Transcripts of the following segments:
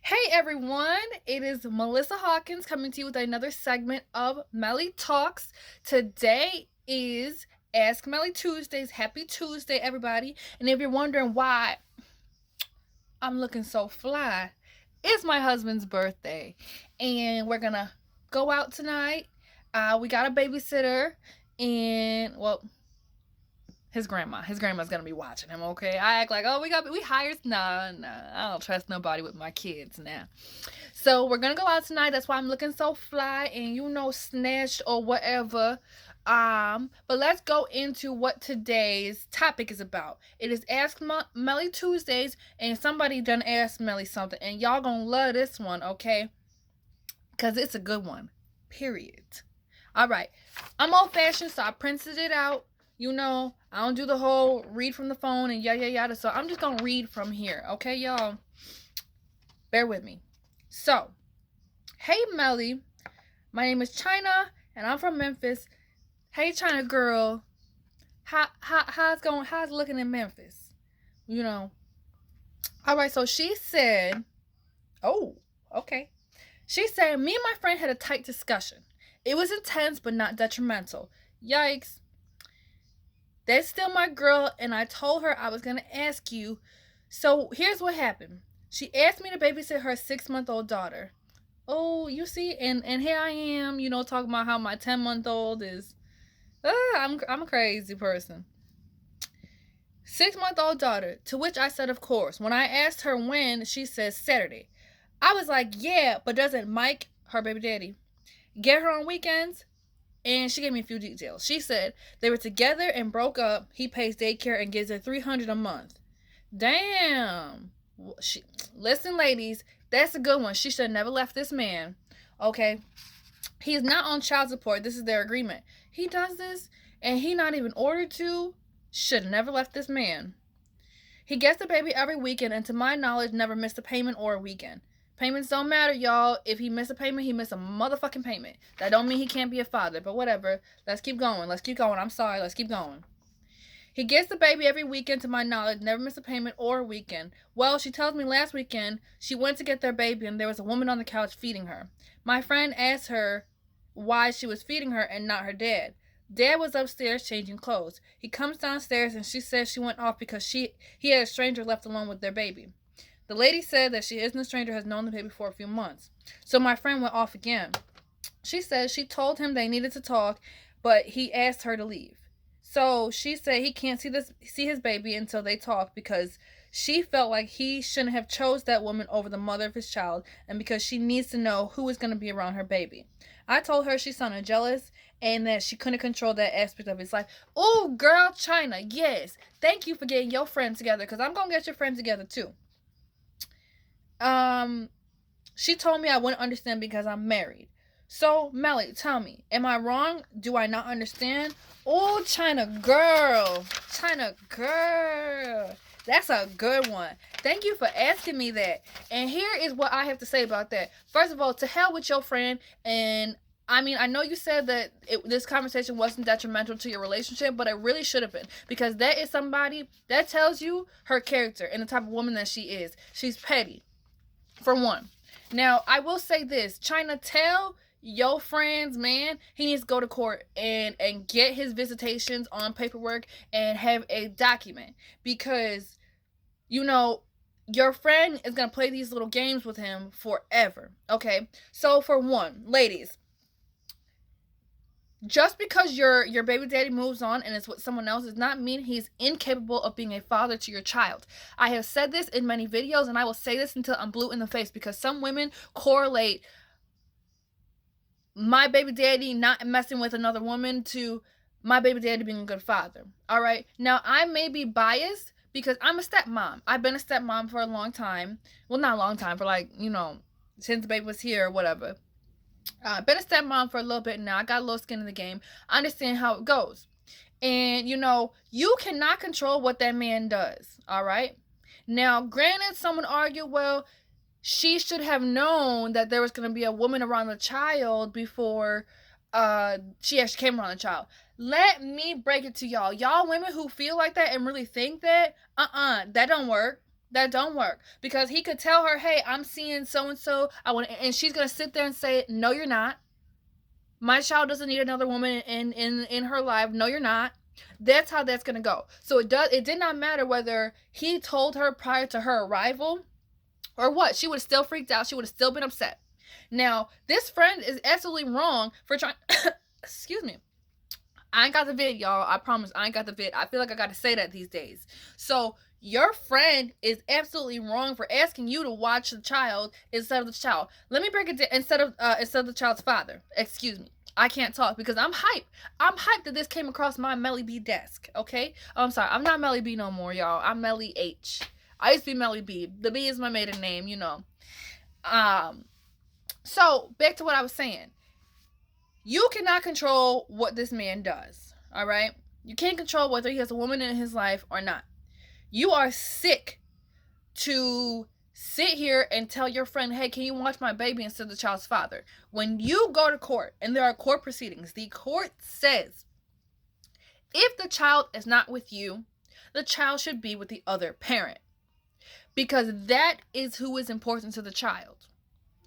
Hey everyone, it is Melissa Hawkins coming to you with another segment of Melly Talks. Today is Ask Melly Tuesdays. Happy Tuesday, everybody. And if you're wondering why I'm looking so fly, it's my husband's birthday. And we're gonna go out tonight. We got a babysitter, and well, his grandma. His grandma's gonna be watching him. Okay, I act like, oh, we hired. Nah. I don't trust nobody with my kids now. So we're gonna go out tonight. That's why I'm looking so fly and snatched or whatever. But let's go into what today's topic is about. It is Ask Melly Tuesdays, and somebody done asked Melly something, and y'all gonna love this one, okay? Cause it's a good one. Period. All right. I'm old fashioned, so I printed it out. I don't do the whole read from the phone and yada yada. So I'm just gonna read from here, okay, y'all? Bear with me. So, hey Melly, my name is China and I'm from Memphis. Hey China girl, how's it looking in Memphis? You know. All right, so she said, "Oh, okay." She said, "Me and my friend had a tight discussion. It was intense but not detrimental. Yikes. That's still my girl and I told her I was going to ask you. So, here's what happened. She asked me to babysit her 6-month-old daughter. Oh, you see, and here I am, talking about how my 10-month-old is. I'm a crazy person. 6-month-old daughter. To which I said, of course. When I asked her when, she says Saturday. I was like, yeah, but doesn't Mike, her baby daddy, get her on weekends? And she gave me a few details. She said they were together and broke up. He pays daycare and gives her $300 a month. Damn. Listen, ladies, that's a good one. She should have never left this man. Okay. He's not on child support. This is their agreement. He does this and he not even ordered to. Should have never left this man. He gets the baby every weekend and to my knowledge never missed a payment or a weekend. Payments don't matter, y'all. If he missed a payment, he missed a motherfucking payment. That don't mean he can't be a father, but whatever. Let's keep going. I'm sorry. Let's keep going. He gets the baby every weekend to my knowledge, never missed a payment or a weekend. Well, she tells me last weekend she went to get their baby and there was a woman on the couch feeding her. My friend asked her why she was feeding her and not her dad. Dad was upstairs changing clothes. He comes downstairs and she says she went off because he had a stranger left alone with their baby. The lady said that she isn't a stranger, has known the baby for a few months. So my friend went off again. She says she told him they needed to talk, but he asked her to leave. So she said he can't see his baby until they talk because she felt like he shouldn't have chose that woman over the mother of his child and because she needs to know who is going to be around her baby. I told her she sounded jealous and that she couldn't control that aspect of his life. Oh, girl, China, yes. Thank you for getting your friends together because I'm going to get your friends together too. She told me I wouldn't understand because I'm married. So, Melly, tell me, am I wrong? Do I not understand? Oh, China girl. China girl. That's a good one. Thank you for asking me that. And here is what I have to say about that. First of all, to hell with your friend. And I mean, I know you said that this conversation wasn't detrimental to your relationship, but it really should have been. Because that is somebody that tells you her character and the type of woman that she is. She's petty, for one. Now, I will say this. China, tell your friends, man, he needs to go to court and get his visitations on paperwork and have a document. Because, your friend is going to play these little games with him forever. Okay? So, for one, ladies, just because your baby daddy moves on and is with someone else does not mean he's incapable of being a father to your child. I have said this in many videos and I will say this until I'm blue in the face because some women correlate my baby daddy not messing with another woman to my baby daddy being a good father. All right. Now, I may be biased because I'm a stepmom. I've been a stepmom for a long time. Well, not a long time, for since the baby was here or whatever. I've been a stepmom for a little bit now. I got a little skin in the game. I understand how it goes. And, you cannot control what that man does. All right. Now, granted, someone argued, well, she should have known that there was going to be a woman around the child before she actually came around the child. Let me break it to y'all. Y'all women who feel like that and really think that, that don't work. That don't work, because he could tell her, "Hey, I'm seeing so and so. I want," and she's gonna sit there and say, "No, you're not. My child doesn't need another woman in her life. No, you're not." That's how that's gonna go. So it did not matter whether he told her prior to her arrival or what. She would have still freaked out. She would have still been upset. Now, this friend is absolutely wrong for trying excuse me. I ain't got the vid, y'all. I promise I ain't got the vid. I feel like I gotta say that these days. So your friend is absolutely wrong for asking you to watch the child instead of the child. Let me break it down. Instead of the child's father. Excuse me. I can't talk because I'm hyped. I'm hyped that this came across my Melly B desk. Okay. Oh, I'm sorry. I'm not Melly B no more, y'all. I'm Melly H. I used to be Melly B. The B is my maiden name, you know. So back to what I was saying. You cannot control what this man does. All right. You can't control whether he has a woman in his life or not. You are sick to sit here and tell your friend, "Hey, can you watch my baby," instead of the child's father. When you go to court and there are court proceedings, the court says if the child is not with you, the child should be with the other parent, because that is who is important to the child.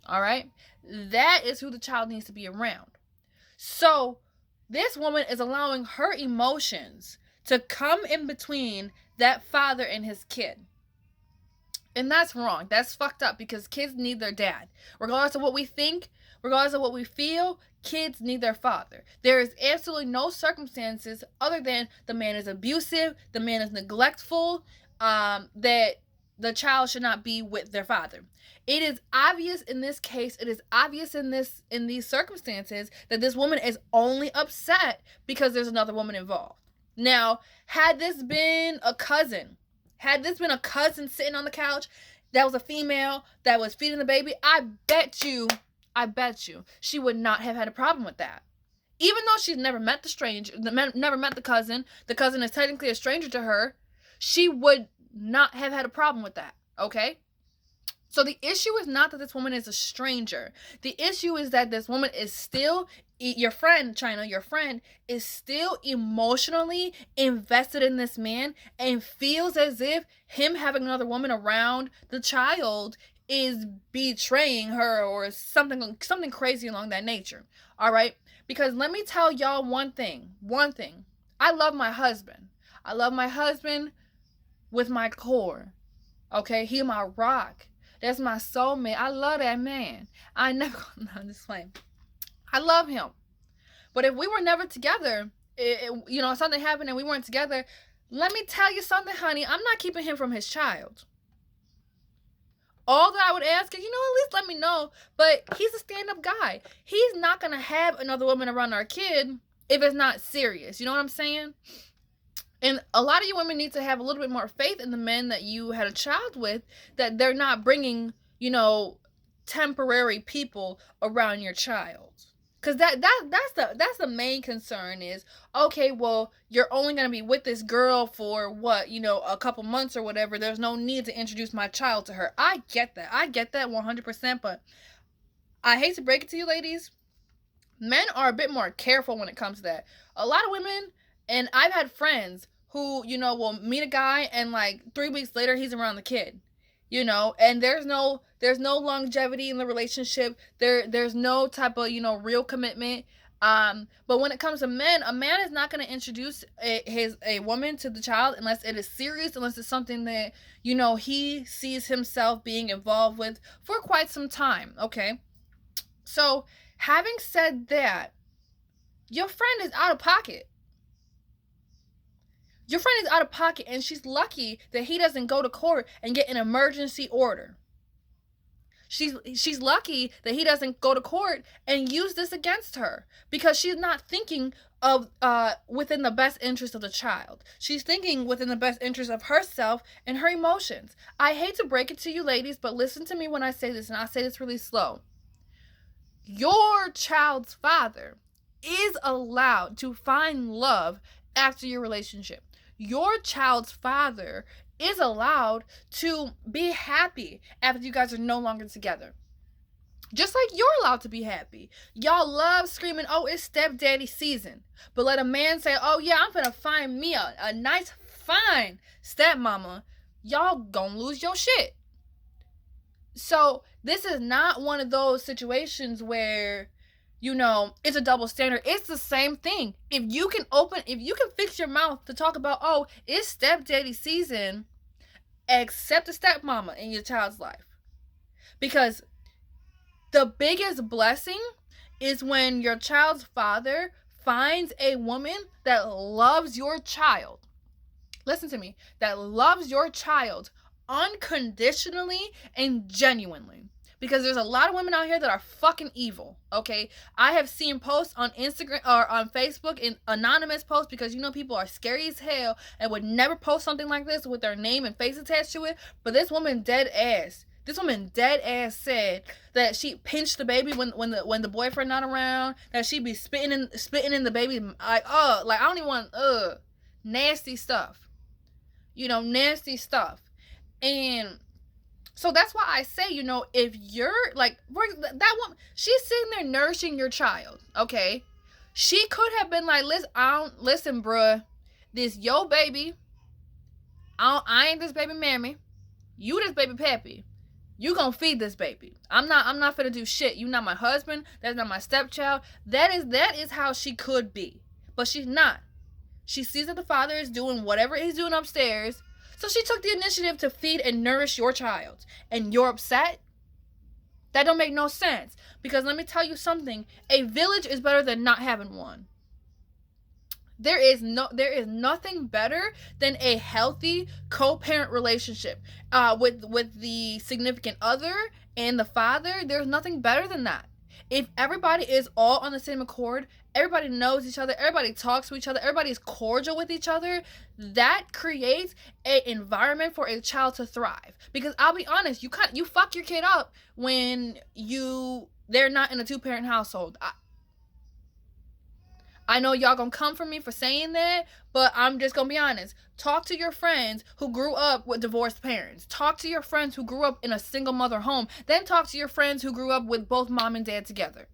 All right? That is who the child needs to be around. So this woman is allowing her emotions to come in between that father and his kid. And that's wrong. That's fucked up, because kids need their dad. Regardless of what we think, regardless of what we feel, kids need their father. There is absolutely no circumstances other than the man is abusive, the man is neglectful, that the child should not be with their father. It is obvious in this case, it is obvious in these circumstances that this woman is only upset because there's another woman involved. Now, had this been a cousin sitting on the couch that was a female that was feeding the baby, I bet you she would not have had a problem with that. Even though she's never met the cousin is technically a stranger to her, she would not have had a problem with that, okay? So the issue is not that this woman is a stranger. The issue is that this woman is still, your friend, China, your friend is still emotionally invested in this man and feels as if him having another woman around the child is betraying her or something crazy along that nature. All right? Because let me tell y'all one thing. I love my husband. I love my husband with my core. Okay? He my rock. That's my soulmate. I love that man. I'm just playing. I love him. But if we were never together, something happened and we weren't together, let me tell you something, honey. I'm not keeping him from his child. All that I would ask is, at least let me know. But he's a stand-up guy. He's not going to have another woman around our kid if it's not serious. You know what I'm saying? And a lot of you women need to have a little bit more faith in the men that you had a child with, that they're not bringing, temporary people around your child. Because that's the main concern is, okay, well, you're only going to be with this girl for what, a couple months or whatever. There's no need to introduce my child to her. I get that 100%, but I hate to break it to you ladies. Men are a bit more careful when it comes to that. A lot of women, and I've had friends who, will meet a guy and like 3 weeks later he's around the kid, and there's no longevity in the relationship. There's no type of, real commitment. But when it comes to men, a man is not going to introduce a woman to the child unless it is serious, unless it's something that, he sees himself being involved with for quite some time. Okay. So having said that, your friend is out of pocket. Your friend is out of pocket, and she's lucky that he doesn't go to court and get an emergency order. She's lucky that he doesn't go to court and use this against her, because she's not thinking of within the best interest of the child. She's thinking within the best interest of herself and her emotions. I hate to break it to you ladies, but listen to me when I say this, and I'll say this really slow. Your child's father is allowed to find love after your relationship. Your child's father is allowed to be happy after you guys are no longer together. Just like you're allowed to be happy. Y'all love screaming, "Oh, it's stepdaddy season." But let a man say, "Oh yeah, I'm gonna find me a nice, fine stepmama." y'all gonna lose your shit. So this is not one of those situations where, you know, it's a double standard. It's the same thing. If you can fix your mouth to talk about, oh, it's stepdaddy season, accept a stepmama in your child's life. Because the biggest blessing is when your child's father finds a woman that loves your child. Listen to me. That loves your child unconditionally and genuinely. Because there's a lot of women out here that are fucking evil, okay? I have seen posts on Instagram or on Facebook, in anonymous posts, because you know people are scary as hell and would never post something like this with their name and face attached to it. But this woman dead ass said that she pinched the baby when the boyfriend not around, that she be spitting in the baby, like I don't even want nasty stuff. You know, nasty stuff. And so that's why I say, you know, if you're like, that woman, she's sitting there nourishing your child, okay? She could have been like, listen, bruh, this your baby. I ain't this baby mammy. You this baby pappy. You gonna feed this baby. I'm not finna do shit. You not my husband. That's not my stepchild. That is how she could be. But she's not. She sees that the father is doing whatever he's doing upstairs. So she took the initiative to feed and nourish your child. And you're upset? That don't make no sense. Because let me tell you something. A village is better than not having one. There is nothing better than a healthy co-parent relationship with the significant other and the father. There's nothing better than that. If everybody is all on the same accord, everybody knows each other, everybody talks to each other, everybody's cordial with each other, that creates an environment for a child to thrive. Because I'll be honest, you fuck your kid up when they're not in a two-parent household. I know y'all gonna come for me for saying that, but I'm just gonna be honest. Talk to your friends who grew up with divorced parents. Talk to your friends who grew up in a single mother home. Then talk to your friends who grew up with both mom and dad together.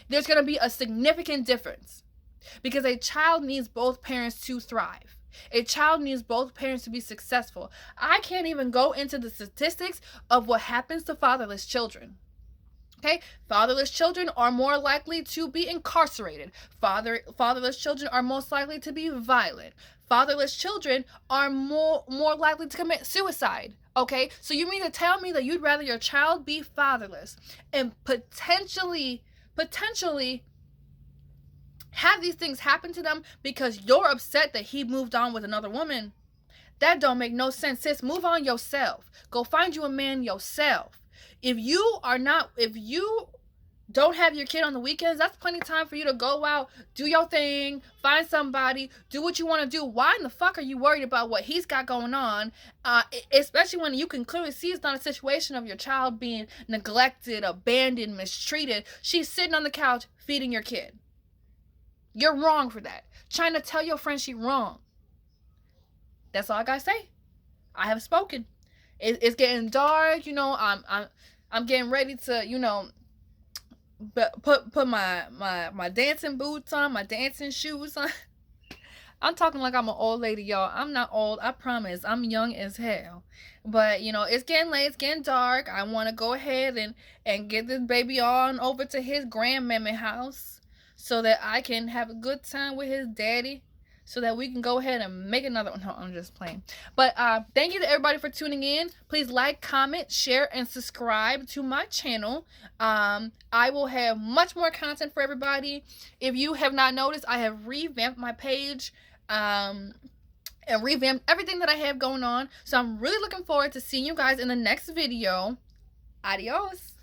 There's gonna be a significant difference. Because a child needs both parents to thrive. A child needs both parents to be successful. I can't even go into the statistics of what happens to fatherless children. Okay, fatherless children are more likely to be incarcerated. Fatherless children are most likely to be violent. Fatherless children are more likely to commit suicide. Okay, so you mean to tell me that you'd rather your child be fatherless and potentially have these things happen to them because you're upset that he moved on with another woman? That don't make no sense, sis. Move on yourself. Go find you a man yourself. If you don't have your kid on the weekends, that's plenty of time for you to go out, do your thing, find somebody, do what you want to do. Why in the fuck are you worried about what he's got going on? Especially when you can clearly see it's not a situation of your child being neglected, abandoned, mistreated. She's sitting on the couch feeding your kid. You're wrong for that. Trying to tell your friend she's wrong. That's all I gotta say. I have spoken. It's getting dark, you know. I'm getting ready to, you know, put my dancing boots on, my dancing shoes on. I'm talking like I'm an old lady, y'all. I'm not old, I promise. I'm young as hell. But, you know, it's getting late, it's getting dark. I want to go ahead and get this baby on over to his grandmammy house so that I can have a good time with his daddy, so that we can go ahead and make another one. No, I'm just playing. But thank you to everybody for tuning in. Please like, comment, share, and subscribe to my channel. I will have much more content for everybody. If you have not noticed, I have revamped my page and revamped everything that I have going on. So I'm really looking forward to seeing you guys in the next video. Adios.